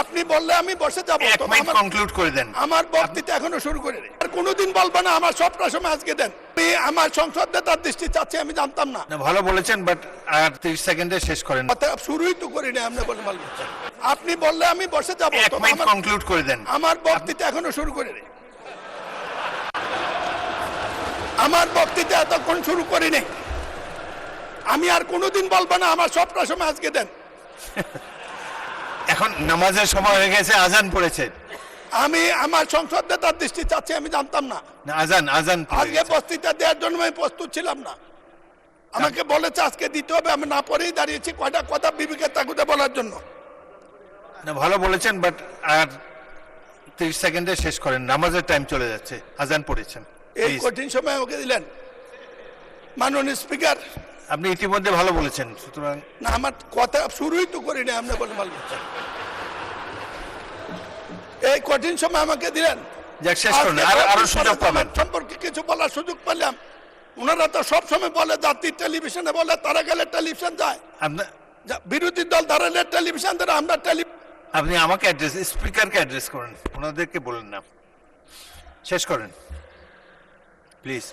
আপনি বললে আমি বসে যাব। এক মিনিট কনক্লুড করে দেন। আমার বক্তৃতা এখনো শুরু করিনি। আর কোনোদিন বলবো না আমার সবটা সময় আজকে দেন। আমি আমার সংসদ নেতার দৃষ্টি চাচ্ছি, আমি জানতাম না। না, ভালো বলেছেন, বাট আর 30 সেকেন্ডে শেষ করেন। কথা শুরুই তো করিনি, আপনি বলে বলবেন। আপনি বললে আমি বসে যাব। এক মিনিট কনক্লুড করে দেন। আমার বক্তৃতা এখনো শুরু করিনি। আমার বক্তৃতা এতক্ষণ শুরু করিনি। আমি আর কোনোদিন বলবো না আমার সবটা সময় আজকে দেন। এখন নামাজের সময় হয়ে গেছে, আজান পড়েছে। আমি আমার সংসদ নেতার দৃষ্টি চাচ্ছি, আমি জানতাম না। না, আজান পড়ে আজকে গেছে। বক্তৃতা দেওয়ার জন্য আমি প্রস্তুত ছিলাম না। আমাকে বলেছে আজকে দিতে হবে, আমি না পরেই দাঁড়িয়েছি কয়টা কথা বিবেকের তাগুদে বলার জন্য। না, ভালো বলেছেন, বাট আর 30 সেকেন্ডে শেষ করেন, নামাজের টাইম চলে যাচ্ছে, আজান পড়েছেন। এই Please. কঠিন সময় ওকে দিলেন মাননীয় স্পিকার। আপনি ইতিমধ্যে ভালো বলেছেন, সুতরাং না, আমার কথা শুরুই তো করিনি, আপনি বলে বলবেন। এই কঠিন সময় আমাকে দিলেন। যাক, শেষ করুন, আরো সুযোগ পাবেন। সম্পর্কে কিছু বলার সুযোগ পেলাম। ওনারা তো সব সময় বলে জাতির টেলিভিশনে বলে, তারা গেলে টেলিভিশন যায়, আপনার বিরোধী দল দাঁড়ালে টেলিভিশন ধরে, আমরা আপনি আমাকে অ্যাড্রেস, স্পিকারকে অ্যাড্রেস করেন, ওনাদেরকে বলেন না। শেষ করেন প্লিজ।